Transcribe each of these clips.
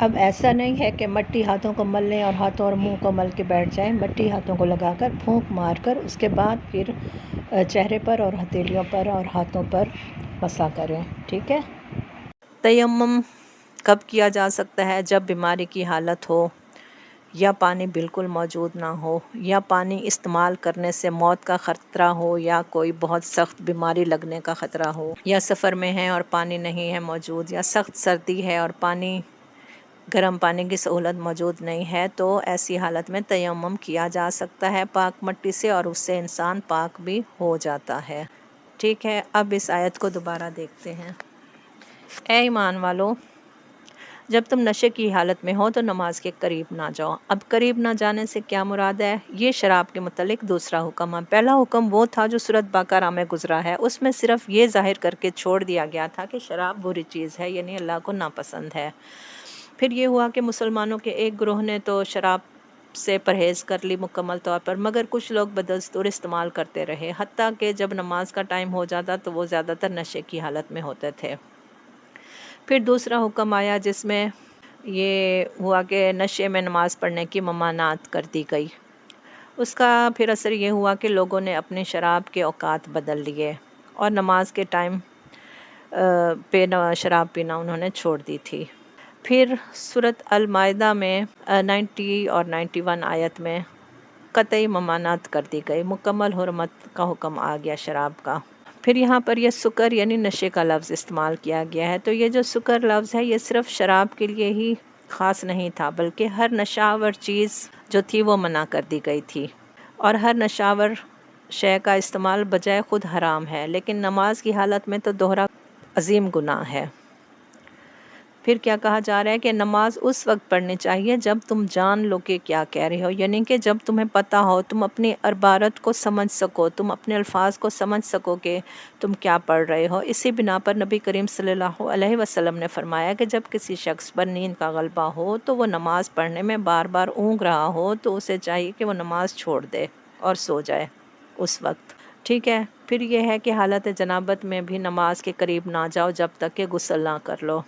اب ایسا نہیں ہے کہ مٹی ہاتھوں کو مل لیں اور ہاتھوں اور منہ کو مل کے بیٹھ جائیں، مٹی ہاتھوں کو لگا کر پھونک مار کر اس کے بعد پھر چہرے پر اور ہتھیلیوں پر اور ہاتھوں پر مسا کریں، ٹھیک ہے۔ تیمم کب کیا جا سکتا ہے؟ جب بیماری کی حالت ہو، یا پانی بالکل موجود نہ ہو، یا پانی استعمال کرنے سے موت کا خطرہ ہو، یا کوئی بہت سخت بیماری لگنے کا خطرہ ہو، یا سفر میں ہیں اور پانی نہیں ہے موجود، یا سخت سردی ہے اور گرم پانی کی سہولت موجود نہیں ہے، تو ایسی حالت میں تیمم کیا جا سکتا ہے پاک مٹی سے، اور اس سے انسان پاک بھی ہو جاتا ہے، ٹھیک ہے۔ اب اس آیت کو دوبارہ دیکھتے ہیں۔ اے ایمان والو، جب تم نشے کی حالت میں ہو تو نماز کے قریب نہ جاؤ۔ اب قریب نہ جانے سے کیا مراد ہے؟ یہ شراب کے متعلق دوسرا حکم ہے۔ پہلا حکم وہ تھا جو سورۃ بقرہ میں گزرا ہے، اس میں صرف یہ ظاہر کر کے چھوڑ دیا گیا تھا کہ شراب بری چیز ہے، یعنی اللہ کو ناپسند ہے۔ پھر یہ ہوا کہ مسلمانوں کے ایک گروہ نے تو شراب سے پرہیز کر لی مکمل طور پر، مگر کچھ لوگ بدستور استعمال کرتے رہے، حتیٰ کہ جب نماز کا ٹائم ہو جاتا تو وہ زیادہ تر نشے کی حالت میں ہوتے تھے۔ پھر دوسرا حکم آیا جس میں یہ ہوا کہ نشے میں نماز پڑھنے کی ممانعت کر دی گئی۔ اس کا پھر اثر یہ ہوا کہ لوگوں نے اپنے شراب کے اوقات بدل لیے اور نماز کے ٹائم پہ شراب پینا انہوں نے چھوڑ دی تھی۔ پھر سورۃ المائدہ میں 90 اور 91 آیت میں قطعی ممانعت کر دی گئی، مکمل حرمت کا حکم آ گیا شراب کا۔ پھر یہاں پر یہ سکر یعنی نشے کا لفظ استعمال کیا گیا ہے، تو یہ جو سکر لفظ ہے یہ صرف شراب کے لیے ہی خاص نہیں تھا، بلکہ ہر نشہ آور چیز جو تھی وہ منع کر دی گئی تھی، اور ہر نشہ آور شے کا استعمال بجائے خود حرام ہے، لیکن نماز کی حالت میں تو دوہرا عظیم گناہ ہے۔ پھر کیا کہا جا رہا ہے کہ نماز اس وقت پڑھنی چاہیے جب تم جان لو کہ کیا کہہ رہے ہو، یعنی کہ جب تمہیں پتہ ہو، تم اپنی عبارت کو سمجھ سکو، تم اپنے الفاظ کو سمجھ سکو کہ تم کیا پڑھ رہے ہو۔ اسی بنا پر نبی کریم صلی اللہ علیہ وسلم نے فرمایا کہ جب کسی شخص پر نیند کا غلبہ ہو تو وہ نماز پڑھنے میں بار بار اونگ رہا ہو تو اسے چاہیے کہ وہ نماز چھوڑ دے اور سو جائے اس وقت، ٹھیک ہے۔ پھر یہ ہے کہ حالت جنابت میں بھی نماز کے قریب نہ جاؤ جب تک کہ غسل نہ کر لو۔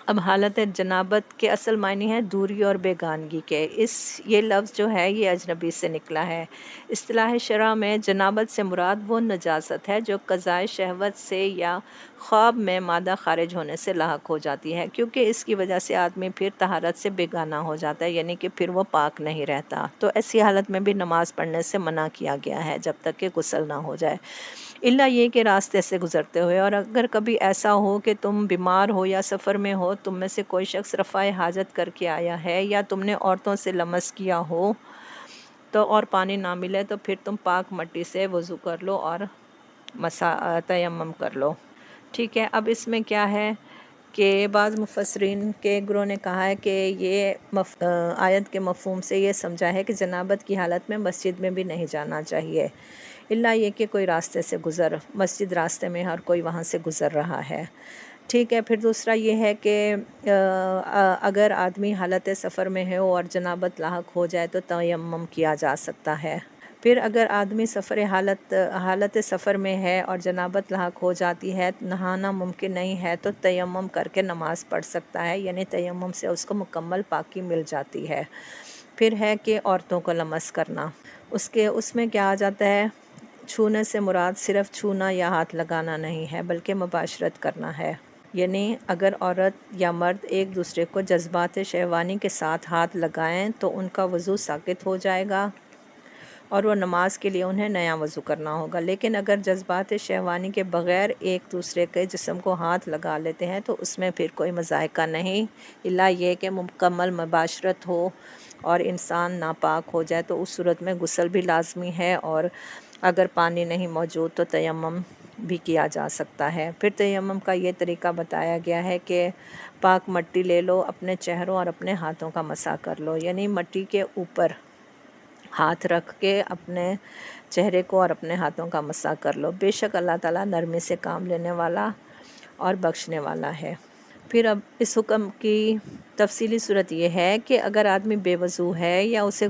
اب حالت جنابت کے اصل معنی ہے دوری اور بیگانگی کے۔ یہ لفظ جو ہے یہ اجنبی سے نکلا ہے۔ اصطلاح شرع میں جنابت سے مراد وہ نجاست ہے جو قضائے شہوت سے یا خواب میں مادہ خارج ہونے سے لاحق ہو جاتی ہے، کیونکہ اس کی وجہ سے آدمی پھر طہارت سے بیگانہ ہو جاتا ہے، یعنی کہ پھر وہ پاک نہیں رہتا۔ تو ایسی حالت میں بھی نماز پڑھنے سے منع کیا گیا ہے جب تک کہ غسل نہ ہو جائے، الا یہ کہ راستے سے گزرتے ہوئے، اور اگر کبھی ایسا ہو کہ تم بیمار ہو یا سفر میں ہو، تم میں سے کوئی شخص رفع حاجت کر کے آیا ہے، یا تم نے عورتوں سے لمس کیا ہو تو اور پانی نہ ملے تو پھر تم پاک مٹی سے وضو کر لو اور تیمم کر لو، ٹھیک ہے۔ اب اس میں کیا ہے کہ بعض مفسرین کے گروہ نے کہا ہے کہ یہ آیت کے مفہوم سے یہ سمجھا ہے کہ جنابت کی حالت میں مسجد میں بھی نہیں جانا چاہیے، الا یہ کہ کوئی راستے سے مسجد راستے میں ہر کوئی وہاں سے گزر رہا ہے، ٹھیک ہے۔ پھر دوسرا یہ ہے کہ اگر آدمی حالت سفر میں ہے اور جنابت لاحق ہو جائے تو تیمم کیا جا سکتا ہے۔ پھر اگر آدمی حالت سفر میں ہے اور جنابت لاحق ہو جاتی ہے، نہانا ممکن نہیں ہے، تو تیمم کر کے نماز پڑھ سکتا ہے، یعنی تیمم سے اس کو مکمل پاکی مل جاتی ہے۔ پھر ہے کہ عورتوں کو لمس کرنا، اس میں کیا آ جاتا ہے، چھونے سے مراد صرف چھونا یا ہاتھ لگانا نہیں ہے بلکہ مباشرت کرنا ہے، یعنی اگر عورت یا مرد ایک دوسرے کو جذبات شہوانی کے ساتھ ہاتھ لگائیں تو ان کا وضو ساقط ہو جائے گا اور وہ نماز کے لیے انہیں نیا وضو کرنا ہوگا، لیکن اگر جذبات شہوانی کے بغیر ایک دوسرے کے جسم کو ہاتھ لگا لیتے ہیں تو اس میں پھر کوئی مذائقہ نہیں، الا یہ کہ مکمل مباشرت ہو اور انسان ناپاک ہو جائے تو اس صورت میں غسل بھی لازمی ہے، اور اگر پانی نہیں موجود تو تیمم بھی کیا جا سکتا ہے۔ پھر تیمم کا یہ طریقہ بتایا گیا ہے کہ پاک مٹی لے لو، اپنے چہروں اور اپنے ہاتھوں کا مسح کر لو، یعنی مٹی کے اوپر ہاتھ رکھ کے اپنے چہرے کو اور اپنے ہاتھوں کا مسح کر لو، بے شک اللہ تعالیٰ نرمی سے کام لینے والا اور بخشنے والا ہے۔ پھر اب اس حکم کی تفصیلی صورت یہ ہے کہ اگر آدمی بے وضو ہے یا اسے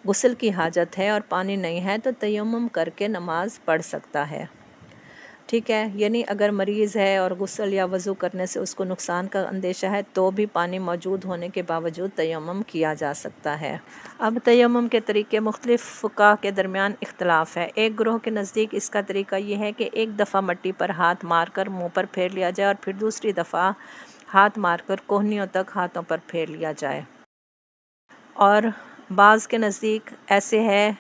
غسل کی حاجت ہے اور پانی نہیں ہے تو تیمم کر کے نماز پڑھ سکتا ہے، ٹھیک ہے، یعنی اگر مریض ہے اور غسل یا وضو کرنے سے اس کو نقصان کا اندیشہ ہے تو بھی پانی موجود ہونے کے باوجود تیمم کیا جا سکتا ہے۔ اب تیمم کے طریقے مختلف فقہاء کے درمیان اختلاف ہے۔ ایک گروہ کے نزدیک اس کا طریقہ یہ ہے کہ ایک دفعہ مٹی پر ہاتھ مار کر منہ پر پھیر لیا جائے اور پھر دوسری دفعہ ہاتھ مار کر کوہنیوں تک ہاتھوں پر پھیر لیا جائے، اور بعض کے نزدیک ایسے ہے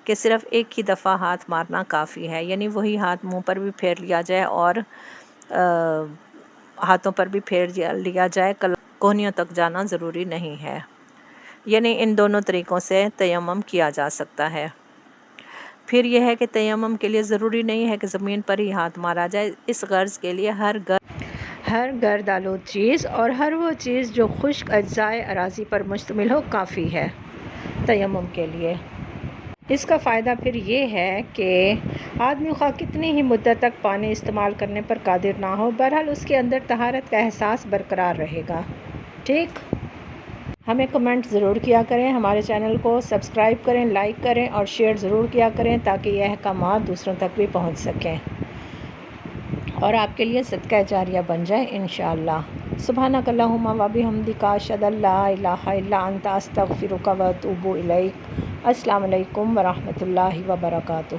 کہ صرف ایک ہی دفعہ ہاتھ مارنا کافی ہے، یعنی وہی ہاتھ منہ پر بھی پھیر لیا جائے اور ہاتھوں پر بھی پھیر لیا جائے، کوہنیوں تک جانا ضروری نہیں ہے۔ یعنی ان دونوں طریقوں سے تیمم کیا جا سکتا ہے۔ پھر یہ ہے کہ تیمم کے لیے ضروری نہیں ہے کہ زمین پر ہی ہاتھ مارا جائے، اس غرض کے لیے ہر گرد آلود چیز اور ہر وہ چیز جو خشک اجزائے اراضی پر مشتمل ہو کافی ہے تیمم کے لیے۔ اس کا فائدہ پھر یہ ہے کہ آدمی خواہ کتنی ہی مدت تک پانی استعمال کرنے پر قادر نہ ہو، بہرحال اس کے اندر طہارت کا احساس برقرار رہے گا۔ ٹھیک، ہمیں کمنٹ ضرور کیا کریں، ہمارے چینل کو سبسکرائب کریں، لائک کریں اور شیئر ضرور کیا کریں تاکہ یہ احکامات دوسروں تک بھی پہنچ سکیں اور آپ کے لیے صدقہ جاریہ بن جائے انشاءاللہ۔ سبحانک اللہم و بحمدک، اشہد ان لا الہ الا انت، استغفرک و اتوب الیک۔ السلام علیکم ورحمۃ اللہ وبرکاتہ۔